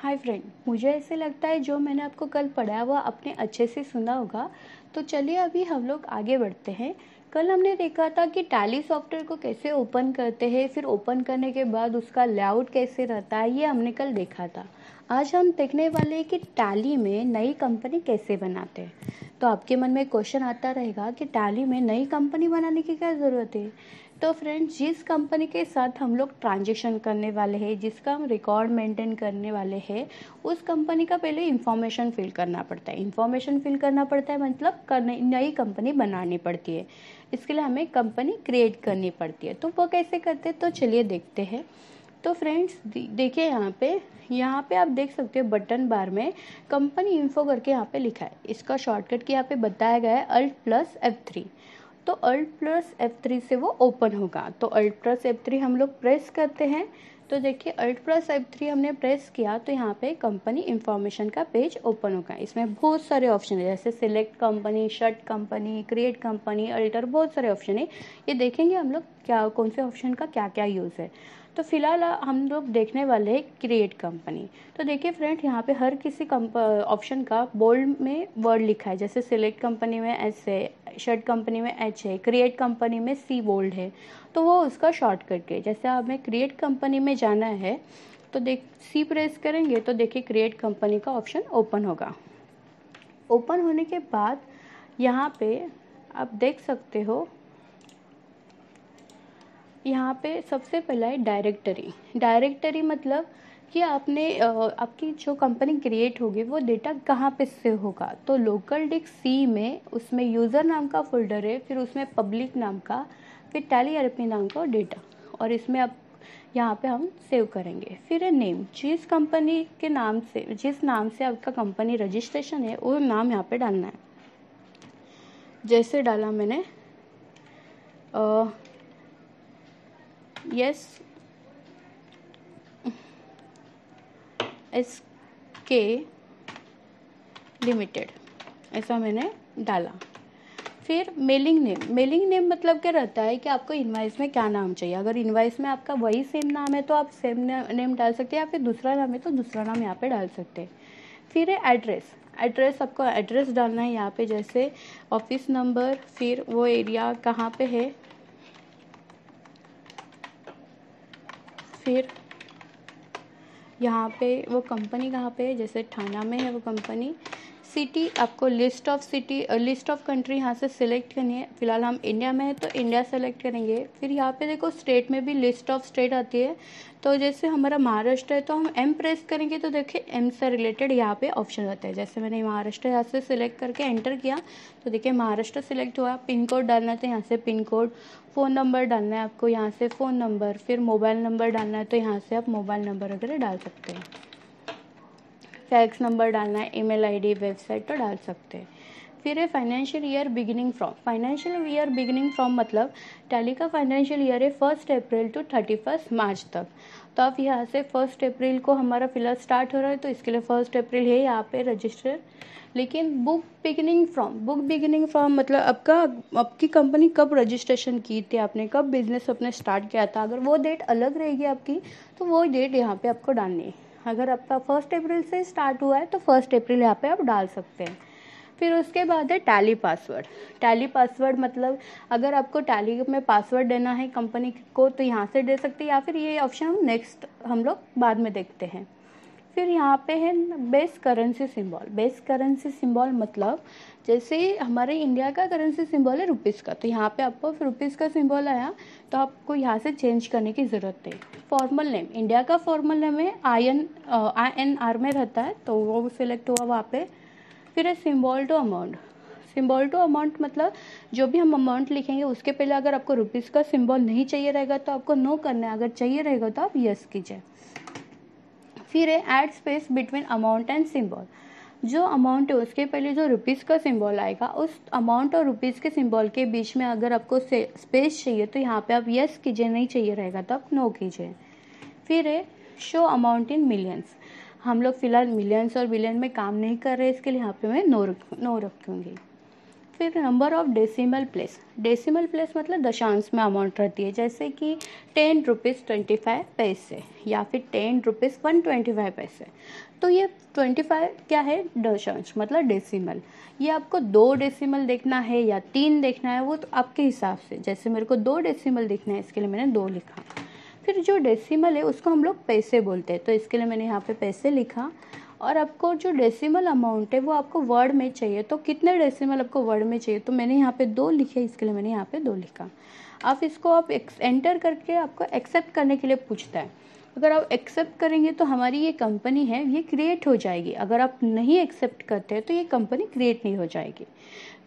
Hi friend, मुझे ऐसे लगता है जो मैंने आपको कल पढ़ाया वह आपने अच्छे से सुना होगा। तो चलिए अभी हम लोग आगे बढ़ते हैं। कल हमने देखा था कि टैली सॉफ्टवेयर को कैसे ओपन करते हैं, फिर ओपन करने के बाद उसका लेआउट कैसे रहता है, ये हमने कल देखा था। आज हम देखने वाले हैं कि टैली में नई कंपनी कैसे बनाते हैं। तो आपके मन में क्वेश्चन आता रहेगा कि टैली में नई कंपनी बनाने की क्या ज़रूरत है। तो फ्रेंड्स, जिस कंपनी के साथ हम लोग ट्रांजेक्शन करने वाले हैं, जिसका हम रिकॉर्ड मेंटेन करने वाले हैं, उस कंपनी का पहले इंफॉर्मेशन फिल करना पड़ता है। इंफॉर्मेशन फिल करना पड़ता है मतलब नई कंपनी बनानी पड़ती है। इसके लिए हमें कंपनी क्रिएट करनी पड़ती है। तो वो कैसे करते हैं, तो चलिए देखते हैं। तो फ्रेंड्स देखिए, यहाँ पे आप देख सकते हो बटन बार में कंपनी इन्फो करके यहाँ पे लिखा है। इसका शॉर्टकट की यहाँ पे बताया गया है Alt+F3। तो Alt+F3 से वो ओपन होगा। तो Alt+F3 हम लोग प्रेस करते हैं। तो देखिए Alt+F3 हमने प्रेस किया तो यहाँ पे कंपनी इंफॉर्मेशन का पेज ओपन होगा। इसमें बहुत सारे ऑप्शन है, जैसे select company, shut company, create company, alter, बहुत सारे ऑप्शन है। ये देखेंगे हम लोग क्या कौन से ऑप्शन का क्या क्या यूज़ है। तो फिलहाल हम लोग देखने वाले हैं क्रिएट कंपनी। तो देखिए फ्रेंड, यहाँ पे हर किसी ऑप्शन का बोल्ड में वर्ड लिखा है। जैसे सिलेक्ट कंपनी में एस है, शर्ट कंपनी में एच है, क्रिएट कंपनी में सी बोल्ड है। तो वो उसका शॉर्टकट है। जैसे हमें क्रिएट कंपनी में जाना है तो देख सी प्रेस करेंगे तो देखिए क्रिएट कंपनी का ऑप्शन ओपन होगा। ओपन होने के बाद यहाँ पे आप देख सकते हो, यहाँ पे सबसे पहला है डायरेक्टरी। डायरेक्टरी मतलब कि आपकी जो कंपनी क्रिएट होगी वो डेटा कहाँ पे सेव होगा। तो लोकल डिस्क सी में उसमें यूज़र नाम का फोल्डर है, फिर उसमें पब्लिक नाम का, फिर टैली आरपी नाम का डेटा, और इसमें आप यहाँ पे हम सेव करेंगे। फिर है नेम, जिस नाम से आपका कंपनी रजिस्ट्रेशन है वो नाम यहाँ पे डालना है। जैसे डाला मैंने यस SK लिमिटेड, ऐसा मैंने डाला। फिर मेलिंग नेम मतलब क्या रहता है कि आपको इनवाइस में क्या नाम चाहिए। अगर इनवाइस में आपका वही सेम नाम है तो आप सेम नेम डाल सकते हैं, या फिर दूसरा नाम है तो दूसरा नाम यहाँ पे डाल सकते हैं। फिर है एड्रेस आपको एड्रेस डालना है यहाँ पे, जैसे ऑफिस नंबर, फिर वो एरिया कहाँ पे है, फिर यहाँ पे वो कंपनी कहाँ पे है, जैसे ठाणा में है वो कंपनी। सिटी आपको लिस्ट ऑफ कंट्री यहाँ से सिलेक्ट करनी है। फिलहाल हम इंडिया में है तो इंडिया सेलेक्ट करेंगे। फिर यहाँ पे देखो स्टेट में भी लिस्ट ऑफ स्टेट आती है। तो जैसे हमारा महाराष्ट्र है तो हम M प्रेस करेंगे तो देखिए M से रिलेटेड यहाँ पे ऑप्शन रहता है। जैसे मैंने महाराष्ट्र यहाँ से सिलेक्ट करके एंटर किया तो देखिए महाराष्ट्र सिलेक्ट हुआ। पिन कोड डालना है तो यहाँ से पिन कोड, फ़ोन नंबर डालना है आपको यहाँ से फ़ोन नंबर, फिर मोबाइल नंबर डालना है तो यहाँ से आप मोबाइल नंबर वगैरह डाल सकते हैं। फैक्स नंबर डालना है, ईमेल आईडी, वेबसाइट तो डाल सकते हैं। फिर है फाइनेंशियल ईयर बिगिनिंग फ्रॉम मतलब टैली का फाइनेंशियल ईयर है 1 अप्रैल टू 31 मार्च तक। तो आप यहाँ से 1 अप्रैल को हमारा फिलहाल स्टार्ट हो रहा है तो इसके लिए 1 अप्रैल है यहाँ पे रजिस्टर। लेकिन बुक बिगिनिंग फ्रॉम मतलब आपकी कंपनी कब रजिस्ट्रेशन की थी, आपने कब बिजनेस अपने स्टार्ट किया था, अगर वो डेट अलग रहेगी आपकी तो वो डेट यहाँ पे आपको डालनी है। अगर आपका 1 अप्रैल से स्टार्ट हुआ है तो 1 अप्रैल यहाँ पे आप डाल सकते हैं। फिर उसके बाद है टैली पासवर्ड मतलब अगर आपको टैली में पासवर्ड देना है कंपनी को तो यहाँ से दे सकते हैं, या फिर ये ऑप्शन हम लोग बाद में देखते हैं। फिर यहाँ पे है बेस करेंसी सिंबल मतलब जैसे हमारे इंडिया का करेंसी सिंबल है रुपीज़ का, तो यहाँ पे आपको रुपीज़ का सिंबल आया तो आपको यहाँ से चेंज करने की ज़रूरत है। फॉर्मल नेम, इंडिया का फॉर्मल नेम है INR में रहता है तो वो सिलेक्ट हुआ वहाँ पे। फिर है सिंबल टू अमाउंट मतलब जो भी हम अमाउंट लिखेंगे उसके पहले अगर आपको रुपीज़ का सिंबल नहीं चाहिए रहेगा तो आपको नो करना है, अगर चाहिए रहेगा तो आप यस कीजिए। फिर है add space between amount and symbol, जो अमाउंट है उसके पहले जो रुपीज़ का सिंबल आएगा उस अमाउंट और रुपीज़ के सिंबल के बीच में अगर आपको स्पेस चाहिए तो यहाँ पे आप यस कीजिए, नहीं चाहिए रहेगा तो आप नो कीजिए। फिर है शो अमाउंट इन मिलियंस, हम लोग फिलहाल मिलियंस और बिलियन में काम नहीं कर रहे, इसके लिए यहाँ पे मैं नो रखूँगी। फिर number of decimal place, decimal place मतलब दशांश में अमाउंट रहती है, जैसे कि 10 रुपीज़ 25 पैसे या फिर 10 रुपीज़ 125 पैसे। तो ये 25 क्या है, दशांश मतलब डेसिमल। ये आपको 2 डेसिमल देखना है या 3 देखना है, वो तो आपके हिसाब से, जैसे मेरे को 2 डेसिमल देखना है, इसके लिए मैंने 2 लिखा। फिर जो डेसिमल है उसको हम लोग पैसे बोलते हैं, तो इसके लिए मैंने यहाँ पे पैसे लिखा। और आपको जो डेसिमल अमाउंट है वो आपको वर्ड में चाहिए, तो कितने डेसिमल आपको वर्ड में चाहिए, तो मैंने यहाँ पे 2 लिखे, इसके लिए मैंने यहाँ पे 2 लिखा। आप इसको आप एंटर करके आपको एक्सेप्ट करने के लिए पूछता है। अगर आप एक्सेप्ट करेंगे तो हमारी ये कंपनी है ये क्रिएट हो जाएगी, अगर आप नहीं एक्सेप्ट करते हैं तो ये कंपनी क्रिएट नहीं हो जाएगी।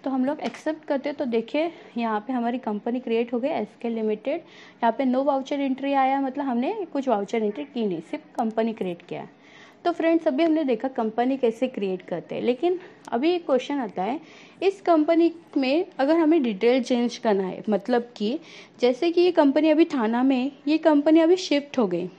तो हम लोग एक्सेप्ट करते हैं, तो देखिए यहाँ पे हमारी कंपनी क्रिएट हो गई एसके लिमिटेड। यहाँ पे नो वाउचर एंट्री आया, मतलब हमने कुछ वाउचर एंट्री की नहीं, सिर्फ कंपनी क्रिएट किया। तो फ्रेंड्स अभी हमने देखा कंपनी कैसे क्रिएट करते हैं, लेकिन अभी एक क्वेश्चन आता है, इस कंपनी में अगर हमें डिटेल चेंज करना है, मतलब कि जैसे कि ये कंपनी अभी थाना में, ये कंपनी अभी शिफ्ट हो गई,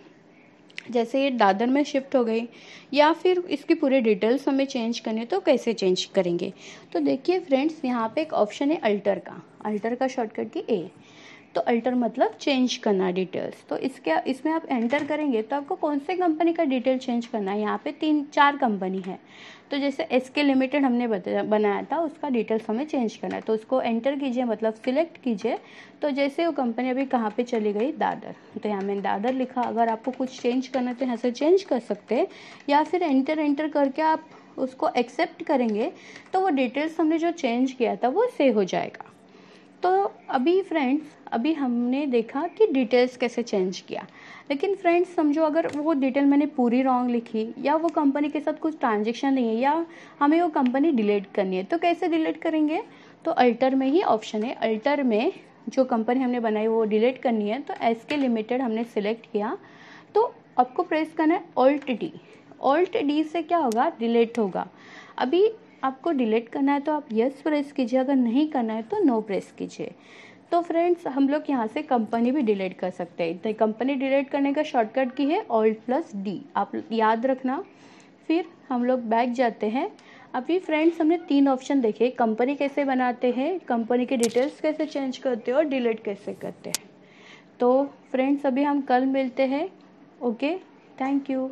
जैसे ये दादर में शिफ्ट हो गई, या फिर इसकी पूरे डिटेल्स हमें चेंज करने, तो कैसे चेंज करेंगे। तो देखिए फ्रेंड्स यहाँ पे एक ऑप्शन है अल्टर का, अल्टर का शॉर्टकट की ए। तो अल्टर मतलब चेंज करना डिटेल्स, तो इसमें आप एंटर करेंगे तो आपको कौन से कंपनी का डिटेल चेंज करना है। यहाँ पे 3-4 कंपनी है, तो जैसे एसके लिमिटेड हमने बनाया था, उसका डिटेल्स हमें चेंज करना है, तो उसको एंटर कीजिए, मतलब सिलेक्ट कीजिए। तो जैसे वो कंपनी अभी कहाँ पे चली गई, दादर, तो यहाँ मैंने दादर लिखा। अगर आपको कुछ चेंज करना है तो यहाँ से चेंज कर सकते हैं, या फिर एंटर करके आप उसको एक्सेप्ट करेंगे तो वो डिटेल्स हमने जो चेंज किया था वो सेव हो जाएगा। तो अभी फ्रेंड्स अभी हमने देखा कि डिटेल्स कैसे चेंज किया, लेकिन फ्रेंड्स समझो अगर वो डिटेल मैंने पूरी रॉन्ग लिखी, या वो कंपनी के साथ कुछ ट्रांजेक्शन नहीं है, या हमें वो कंपनी डिलीट करनी है, तो कैसे डिलीट करेंगे। तो अल्टर में ही ऑप्शन है, अल्टर में जो कंपनी हमने बनाई वो डिलीट करनी है, तो एसके लिमिटेड हमने सिलेक्ट किया। तो आपको प्रेस करना है ऑल्ट डी, ऑल्ट डी से क्या होगा, डिलीट होगा। अभी आपको डिलीट करना है तो आप यस प्रेस कीजिए, अगर नहीं करना है तो नो प्रेस कीजिए। तो फ्रेंड्स हम लोग यहाँ से कंपनी भी डिलीट कर सकते हैं, तो कंपनी डिलीट करने का शॉर्टकट की है Alt+D, आप याद रखना। फिर हम लोग बैक जाते हैं। अभी फ्रेंड्स हमने 3 ऑप्शन देखे, कंपनी कैसे बनाते हैं, कंपनी के डिटेल्स कैसे चेंज करते हैं और डिलीट कैसे करते हैं। तो फ्रेंड्स अभी हम कल मिलते हैं। Okay, thank you.